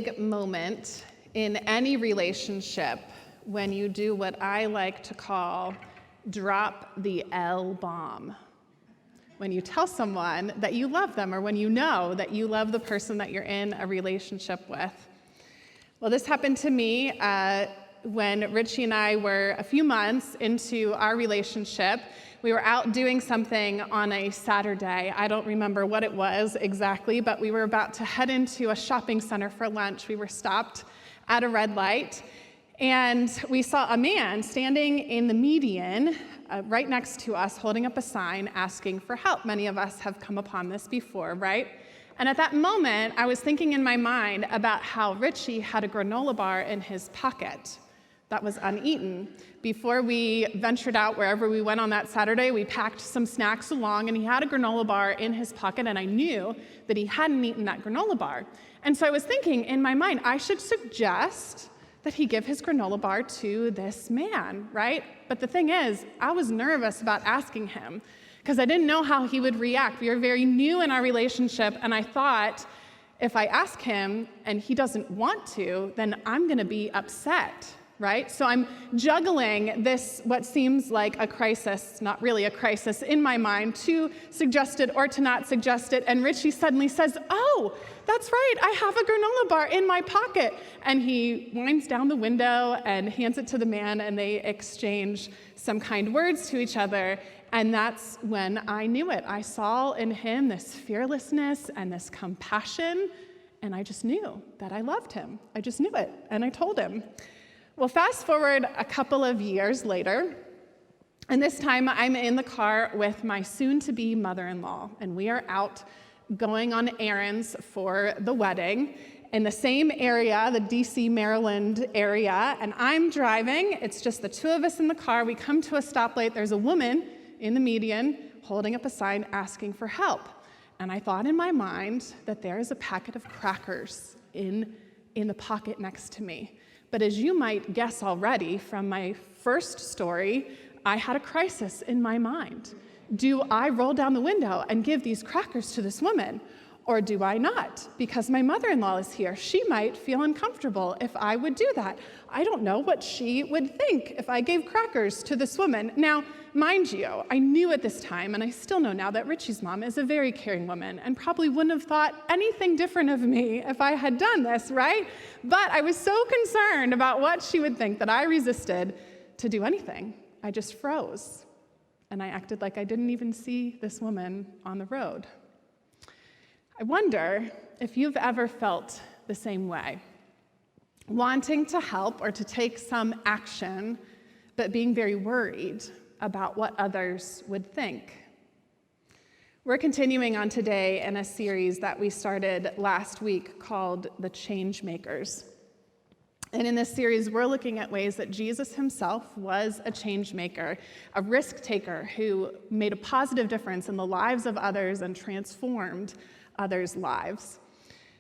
big moment in any relationship when you do what I like to call drop the L bomb. When you tell someone that you love them, or when you know that you love the person that you're in a relationship with. Well, this happened to me when Richie and I were a few months into our relationship. We were out doing something on a Saturday. I don't remember what it was exactly, but we were about to head into a shopping center for lunch. We were stopped at a red light, and we saw a man standing in the median right next to us, holding up a sign asking for help. Many of us have come upon this before, right? And at that moment, I was thinking in my mind about how Richie had a granola bar in his pocket that was uneaten. Before we ventured out wherever we went on that Saturday, we packed some snacks along, and he had a granola bar in his pocket, and I knew that he hadn't eaten that granola bar. And so I was thinking in my mind, I should suggest that he give his granola bar to this man, right? But the thing is, I was nervous about asking him because I didn't know how he would react. We were very new in our relationship, and I thought, if I ask him and he doesn't want to, then I'm gonna be upset, right? So I'm juggling this, what seems like a crisis, not really a crisis in my mind, to suggest it or to not suggest it, and Richie suddenly says, "Oh, that's right, I have a granola bar in my pocket." And he winds down the window and hands it to the man, and they exchange some kind words to each other. And that's when I knew it. I saw in him this fearlessness and this compassion, and I just knew that I loved him. I just knew it, and I told him. Well, fast forward a couple of years later, and this time I'm in the car with my soon-to-be mother-in-law, and we are out going on errands for the wedding in the same area, the DC, Maryland area, and I'm driving. It's just the two of us in the car. We come to a stoplight. There's a woman in the median holding up a sign asking for help. And I thought in my mind that there is a packet of crackers in the pocket next to me. But as you might guess already from my first story, I had a crisis in my mind. Do I roll down the window and give these crackers to this woman? Or do I not? Because my mother-in-law is here. She might feel uncomfortable if I would do that. I don't know what she would think if I gave crackers to this woman. Now, mind you, I knew at this time, and I still know now, that Richie's mom is a very caring woman and probably wouldn't have thought anything different of me if I had done this, right? But I was so concerned about what she would think that I resisted to do anything. I just froze, and I acted like I didn't even see this woman on the road. I wonder if you've ever felt the same way, wanting to help or to take some action, but being very worried about what others would think. We're continuing on today in a series that we started last week called the Changemakers. And in this series, we're looking at ways that Jesus himself was a change maker, a risk taker who made a positive difference in the lives of others and transformed others' lives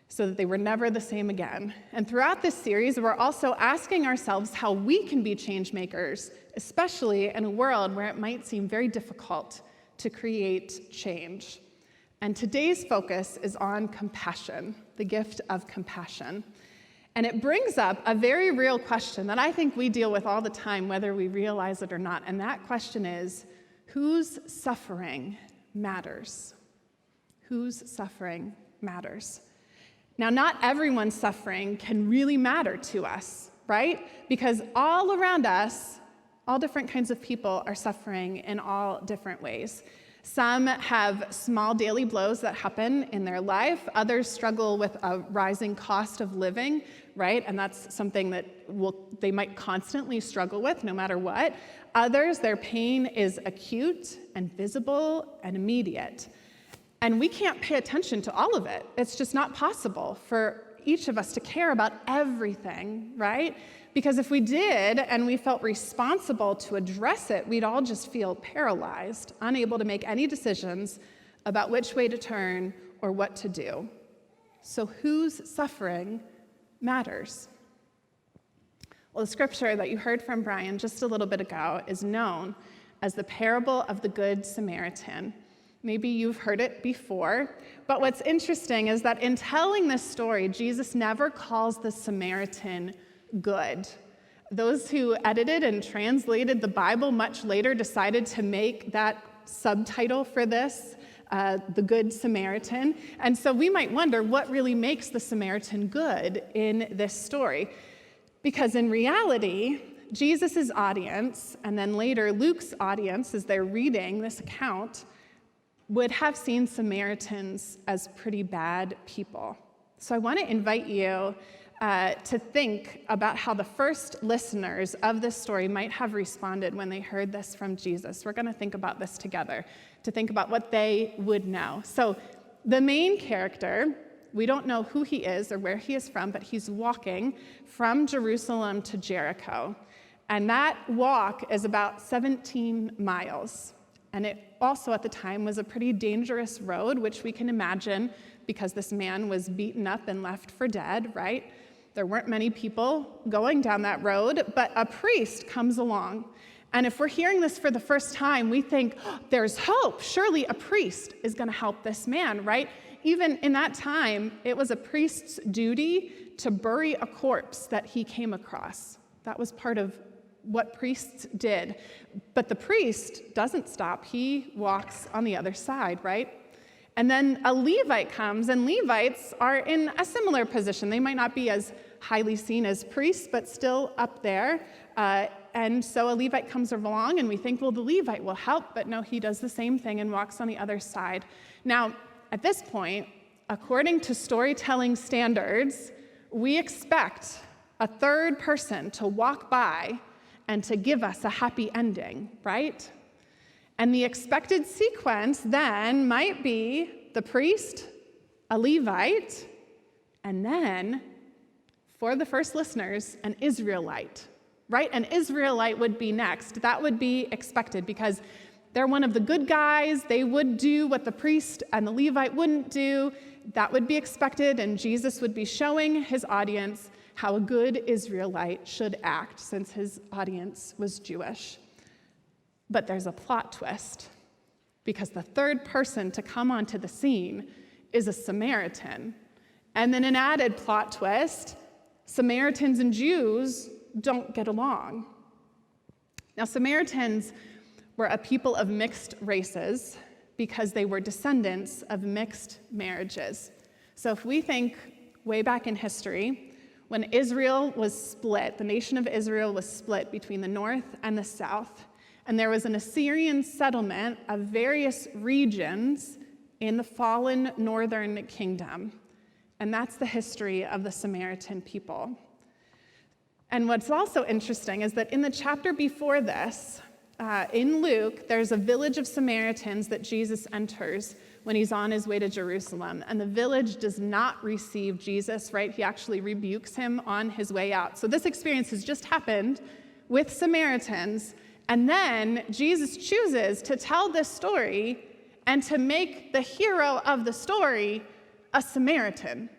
so that they were never the same again. And throughout this series, we're also asking ourselves how we can be change makers, especially in a world where it might seem very difficult to create change. And today's focus is on compassion, the gift of compassion. And it brings up a very real question that I think we deal with all the time, whether we realize it or not. And that question is, whose suffering matters? Whose suffering matters? Now, not everyone's suffering can really matter to us, right? Because all around us, all different kinds of people are suffering in all different ways. Some have small daily blows that happen in their life. Others struggle with a rising cost of living, right? And that's something that they might constantly struggle with no matter what. Others, their pain is acute and visible and immediate. And we can't pay attention to all of it. It's just not possible for each of us to care about everything, right? Because if we did and we felt responsible to address it, we'd all just feel paralyzed, unable to make any decisions about which way to turn or what to do. So whose suffering matters? Well, the scripture that you heard from Brian just a little bit ago is known as the parable of the Good Samaritan. Maybe you've heard it before, but what's interesting is that in telling this story, Jesus never calls the Samaritan good. Those who edited and translated the Bible much later decided to make that subtitle for this, the Good Samaritan. And so we might wonder what really makes the Samaritan good in this story. Because in reality, Jesus' audience, and then later Luke's audience, as they're reading this account, would have seen Samaritans as pretty bad people. So I want to invite you to think about how the first listeners of this story might have responded when they heard this from Jesus. We're going to think about this together, to think about what they would know. So the main character, we don't know who he is or where he is from, but he's walking from Jerusalem to Jericho. And that walk is about 17 miles. And it also at the time was a pretty dangerous road, which we can imagine because this man was beaten up and left for dead, right? There weren't many people going down that road, but a priest comes along. And if we're hearing this for the first time, we think, oh, there's hope. Surely a priest is going to help this man, right? Even in that time, it was a priest's duty to bury a corpse that he came across. That was part of what priests did. But the priest doesn't stop. He walks on the other side, right? And then a Levite comes, and Levites are in a similar position. They might not be as highly seen as priests, but still up there. And so a Levite comes along, and we think, well, the Levite will help. But no, he does the same thing and walks on the other side. Now, at this point, according to storytelling standards, we expect a third person to walk by and to give us a happy ending, right? And the expected sequence then might be the priest, a Levite, and then, for the first listeners, an Israelite, right? An Israelite would be next. That would be expected because they're one of the good guys. They would do what the priest and the Levite wouldn't do. That would be expected, and Jesus would be showing his audience how a good Israelite should act since his audience was Jewish. But there's a plot twist because the third person to come onto the scene is a Samaritan. And then an added plot twist, Samaritans and Jews don't get along. Now, Samaritans were a people of mixed races because they were descendants of mixed marriages. So if we think way back in history, when Israel was split, the nation of Israel was split between the north and the south, and there was an Assyrian settlement of various regions in the fallen northern kingdom. And that's the history of the Samaritan people. And what's also interesting is that in the chapter before this, in Luke, there's a village of Samaritans that Jesus enters when he's on his way to Jerusalem. And the village does not receive Jesus, right? He actually rebukes him on his way out. So this experience has just happened with Samaritans. And then Jesus chooses to tell this story and to make the hero of the story a Samaritan,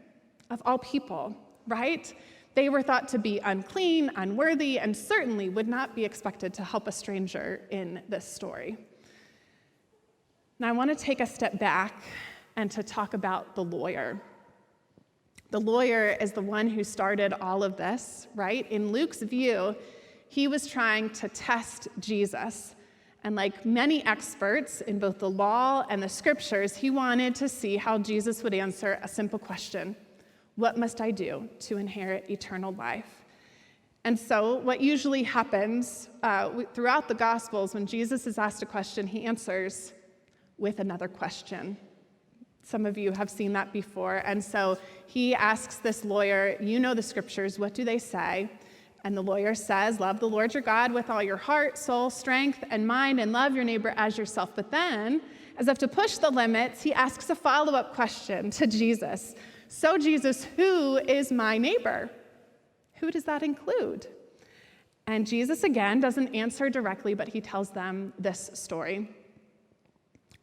of all people, right? They were thought to be unclean, unworthy, and certainly would not be expected to help a stranger in this story. Now, I want to take a step back and to talk about the lawyer. The lawyer is the one who started all of this, right? In Luke's view, he was trying to test Jesus. And like many experts in both the law and the scriptures, he wanted to see how Jesus would answer a simple question: what must I do to inherit eternal life? And so what usually happens throughout the Gospels, when Jesus is asked a question, he answers with another question. Some of you have seen that before. And so he asks this lawyer, you know the scriptures, what do they say? And the lawyer says, love the Lord your God with all your heart, soul, strength, and mind, and love your neighbor as yourself. But then, as if to push the limits, he asks a follow-up question to Jesus. So Jesus, who is my neighbor? Who does that include? And Jesus, again, doesn't answer directly, but he tells them this story.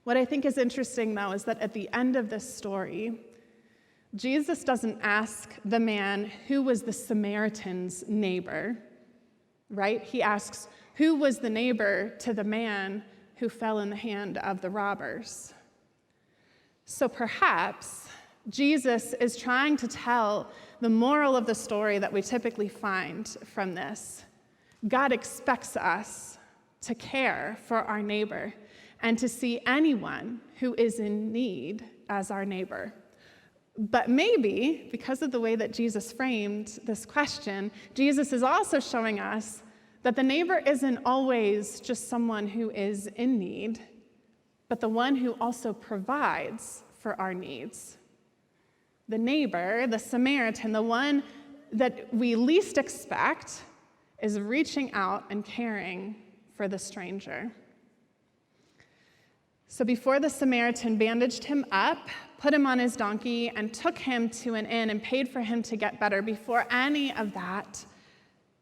What I think is interesting, though, is that at the end of this story, Jesus doesn't ask the man who was the Samaritan's neighbor, right? He asks, who was the neighbor to the man who fell in the hand of the robbers? So perhaps Jesus is trying to tell the moral of the story that we typically find from this. God expects us to care for our neighbor and to see anyone who is in need as our neighbor. But maybe, because of the way that Jesus framed this question, Jesus is also showing us that the neighbor isn't always just someone who is in need, but the one who also provides for our needs. The neighbor, the Samaritan, the one that we least expect, is reaching out and caring for the stranger. So before the Samaritan bandaged him up, put him on his donkey, and took him to an inn and paid for him to get better, before any of that,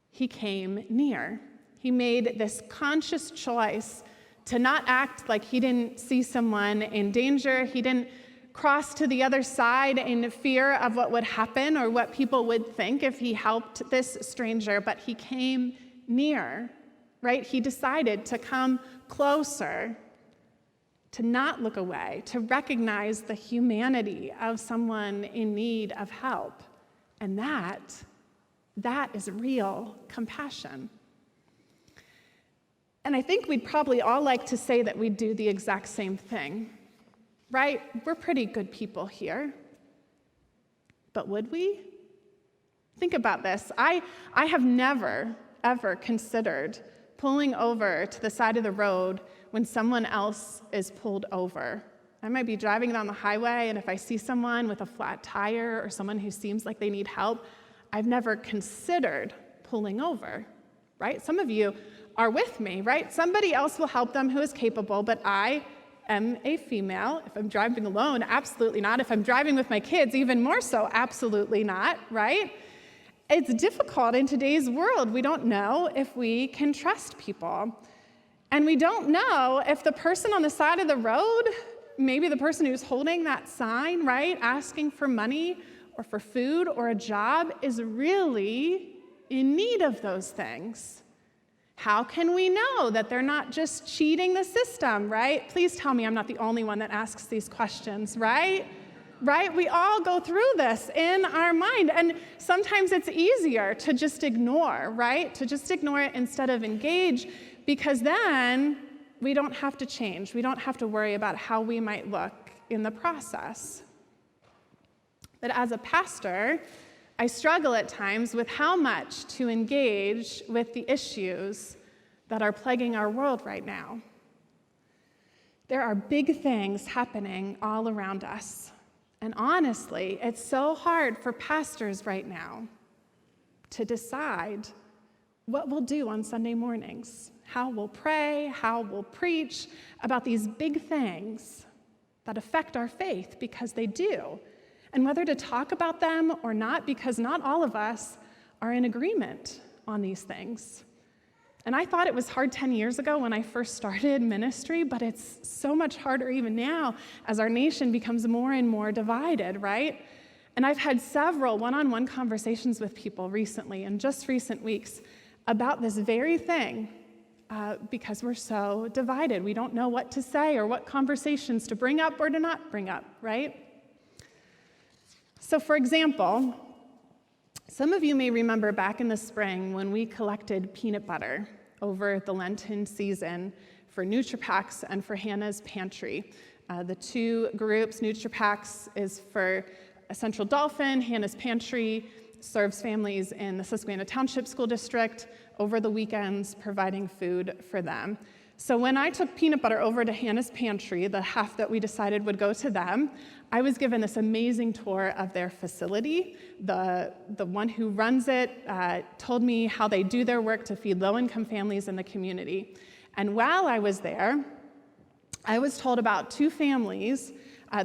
he came near. He made this conscious choice to not act like he didn't see someone in danger. He didn't cross to the other side in fear of what would happen or what people would think if he helped this stranger, but he came near, right? He decided to come closer, to not look away, to recognize the humanity of someone in need of help. And that is real compassion. And I think we'd probably all like to say that we'd do the exact same thing, right? We're pretty good people here. But would we? Think about this. I have never, ever considered pulling over to the side of the road when someone else is pulled over. I might be driving down the highway, and if I see someone with a flat tire or someone who seems like they need help, I've never considered pulling over, right? Some of you are with me, right? Somebody else will help them who is capable, but I am a female. If I'm driving alone, absolutely not. If I'm driving with my kids, even more so, absolutely not, right? It's difficult in today's world. We don't know if we can trust people. And we don't know if the person on the side of the road, maybe the person who's holding that sign, right, asking for money or for food or a job, is really in need of those things. How can we know that they're not just cheating the system, right? Please tell me I'm not the only one that asks these questions, right? Right? We all go through this in our mind. And sometimes it's easier to just ignore, right? To just ignore it instead of engage, because then we don't have to change. We don't have to worry about how we might look in the process. But as a pastor, I struggle at times with how much to engage with the issues that are plaguing our world right now. There are big things happening all around us. And honestly, it's so hard for pastors right now to decide what we'll do on Sunday mornings, how we'll pray, how we'll preach about these big things that affect our faith, because they do. And whether to talk about them or not, because not all of us are in agreement on these things. And I thought it was hard 10 years ago when I first started ministry, but it's so much harder even now as our nation becomes more and more divided, right? And I've had several one-on-one conversations with people recently, in just recent weeks, about this very thing, because we're so divided. We don't know what to say or what conversations to bring up or to not bring up, right? So for example, some of you may remember back in the spring when we collected peanut butter over the Lenten season for NutriPacks and for Hannah's Pantry. The two groups, NutriPacks is for Central Dauphin, Hannah's Pantry serves families in the Susquehanna Township School District over the weekends, providing food for them. So when I took peanut butter over to Hannah's Pantry, the half that we decided would go to them, I was given this amazing tour of their facility. The one who runs it told me how they do their work to feed low-income families in the community. And while I was there, I was told about two families.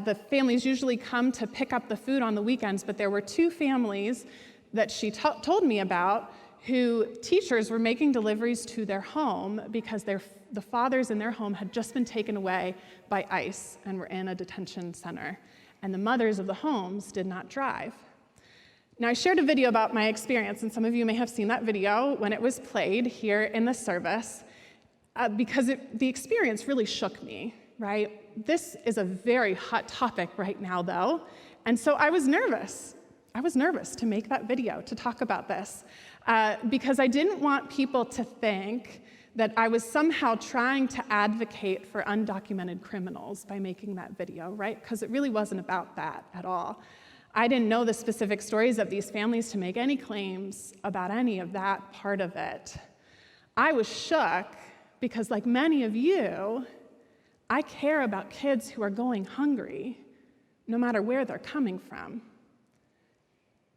The families usually come to pick up the food on the weekends, but there were two families that she told me about who teachers were making deliveries to their home because the fathers in their home had just been taken away by ICE and were in a detention center. And the mothers of the homes did not drive. Now, I shared a video about my experience, and some of you may have seen that video when it was played here in the service, because the experience really shook me. right? This is a very hot topic right now, though, and so I was nervous. I was nervous to make that video, to talk about this, because I didn't want people to think that I was somehow trying to advocate for undocumented criminals by making that video, right? Because it really wasn't about that at all. I didn't know the specific stories of these families to make any claims about any of that part of it. I was shook because, like many of you, I care about kids who are going hungry, no matter where they're coming from.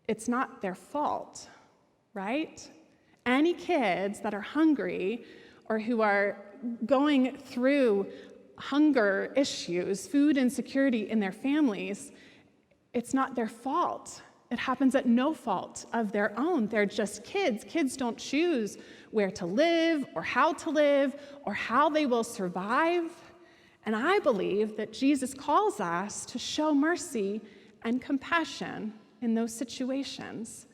It's not their fault, right? Any kids that are hungry or who are going through hunger issues, food insecurity in their families, it's not their fault. It happens at no fault of their own. They're just kids. Kids don't choose where to live or how they will survive. And I believe that Jesus calls us to show mercy and compassion in those situations.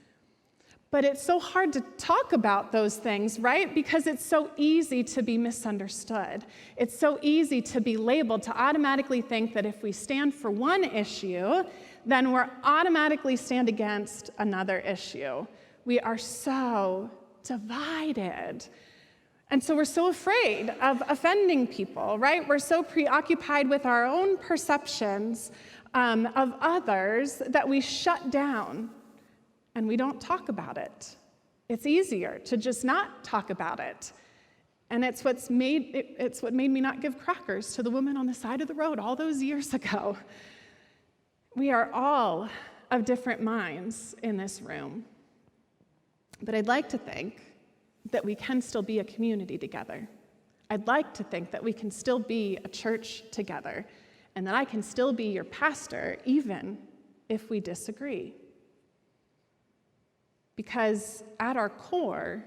But it's so hard to talk about those things, right? Because it's so easy to be misunderstood. It's so easy to be labeled, to automatically think that if we stand for one issue, then we're automatically stand against another issue. We are so divided. And so we're so afraid of offending people, right? We're so preoccupied with our own perceptions of others that we shut down and we don't talk about it. It's easier to just not talk about it. And it's what made me not give crackers to the woman on the side of the road all those years ago. We are all of different minds in this room. But I'd like to think that we can still be a community together. I'd like to think that we can still be a church together, and that I can still be your pastor even if we disagree. Because at our core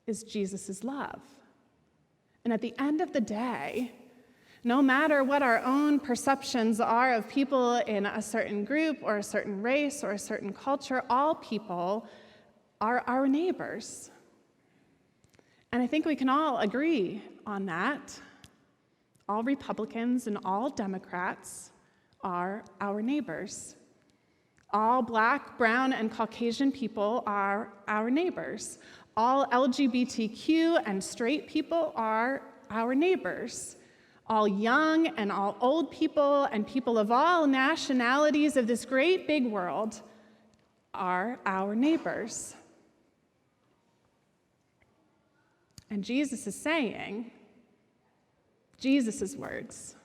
is Jesus' love. And at the end of the day, no matter what our own perceptions are of people in a certain group or a certain race or a certain culture, all people are our neighbors. And I think we can all agree on that. All Republicans and all Democrats are our neighbors. All Black, brown, and Caucasian people are our neighbors. All LGBTQ and straight people are our neighbors. All young and all old people and people of all nationalities of this great big world are our neighbors. And Jesus is saying, Jesus' words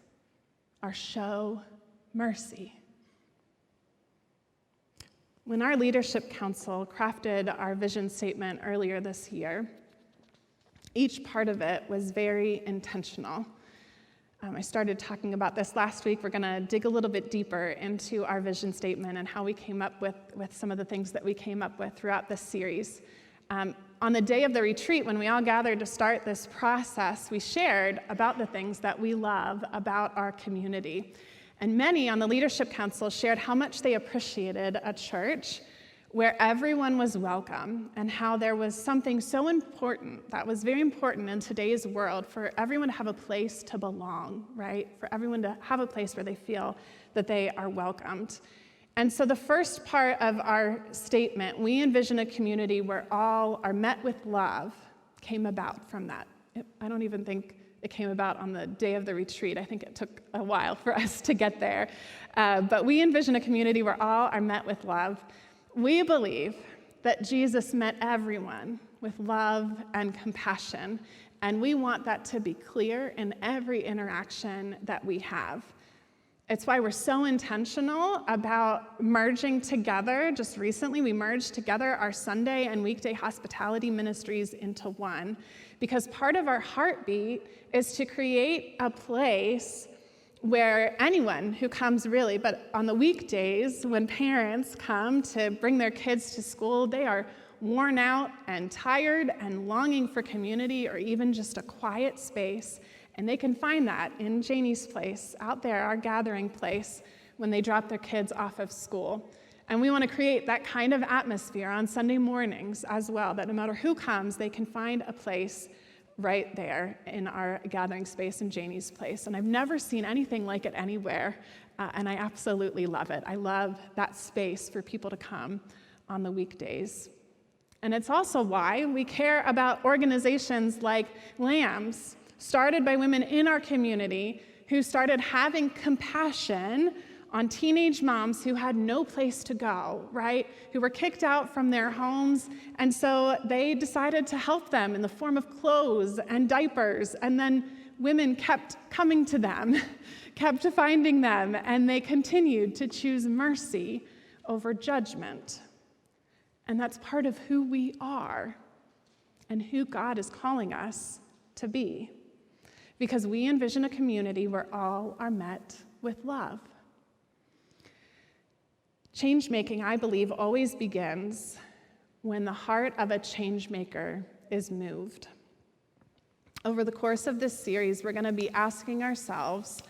are show mercy. When our leadership council crafted our vision statement earlier this year, each part of it was very intentional. I started talking about this last week. We're going to dig a little bit deeper into our vision statement and how we came up with some of the things that we came up with throughout this series. On the day of the retreat, when we all gathered to start this process, we shared about the things that we love about our community. And many on the leadership council shared how much they appreciated a church where everyone was welcome and how there was something so important that was very important in today's world for everyone to have a place to belong, right? For everyone to have a place where they feel that they are welcomed. And so the first part of our statement, we envision a community where all are met with love, came about from that. I don't even think it came about on the day of the retreat. I think it took a while for us to get there. But we envision a community where all are met with love. We believe that Jesus met everyone with love and compassion, and we want that to be clear in every interaction that we have. It's why we're so intentional about merging together. Just recently, we merged together our Sunday and weekday hospitality ministries into one, because part of our heartbeat is to create a place where anyone who comes really, but on the weekdays when parents come to bring their kids to school, they are worn out and tired and longing for community or even just a quiet space. And they can find that in Janie's place, out there, our gathering place, when they drop their kids off of school. And we want to create that kind of atmosphere on Sunday mornings as well, that no matter who comes, they can find a place right there in our gathering space in Janie's place. And I've never seen anything like it anywhere, and I absolutely love it. I love that space for people to come on the weekdays. And it's also why we care about organizations like Lambs, started by women in our community who started having compassion on teenage moms who had no place to go, right? Who were kicked out from their homes. And so they decided to help them in the form of clothes and diapers. And then women kept coming to them, kept finding them, and they continued to choose mercy over judgment. And that's part of who we are and who God is calling us to be. Because we envision a community where all are met with love. Change-making, I believe, always begins when the heart of a change-maker is moved. Over the course of this series, we're going to be asking ourselves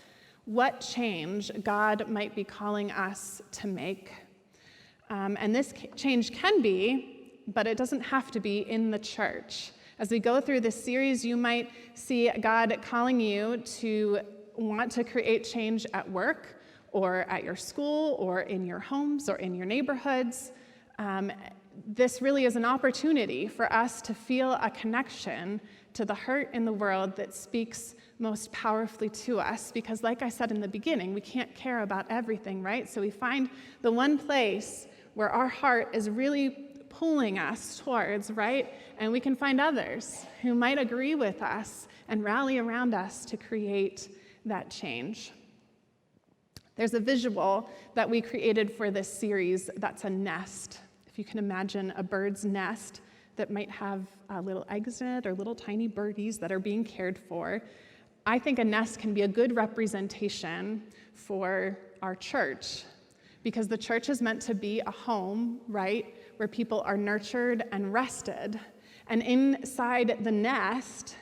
what change God might be calling us to make. And this change can be, but it doesn't have to be in the church. As we go through this series, you might see God calling you to want to create change at work, or at your school, or in your homes, or in your neighborhoods. This really is an opportunity for us to feel a connection to the hurt in the world that speaks most powerfully to us. Because like I said in the beginning, we can't care about everything, right? So we find the one place where our heart is really pulling us towards, right? And we can find others who might agree with us and rally around us to create that change. There's a visual that we created for this series that's a nest. If you can imagine a bird's nest that might have little eggs in it or little tiny birdies that are being cared for, I think a nest can be a good representation for our church, because the church is meant to be a home, right, where people are nurtured and rested. And inside the nest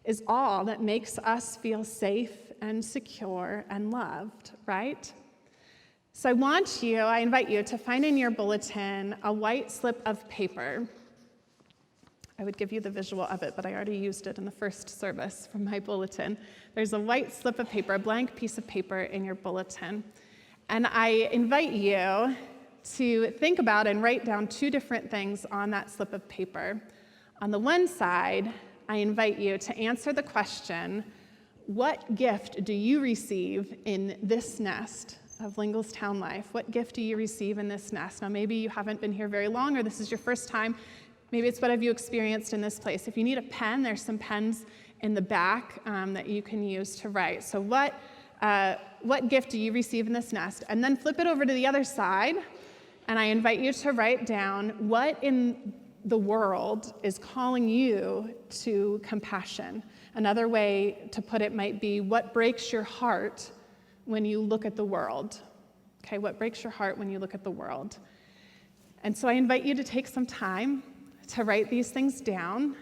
is all that makes us feel safe and secure and loved, right? So I invite you to find in your bulletin a white slip of paper. I would give you the visual of it, but I already used it in the first service from my bulletin. There's a white slip of paper, a blank piece of paper in your bulletin. And I invite you to think about and write down two different things on that slip of paper. On the one side, I invite you to answer the question, what gift do you receive in this nest of Linglestown life? What gift do you receive in this nest? Now, maybe you haven't been here very long, or this is your first time. Maybe it's what have you experienced in this place. If you need a pen, there's some pens in the back that you can use to write. So what gift do you receive in this nest? And then flip it over to the other side, and I invite you to write down what in the world is calling you to compassion. Another way to put it might be, what breaks your heart when you look at the world? Okay, what breaks your heart when you look at the world? And so I invite you to take some time to write these things down.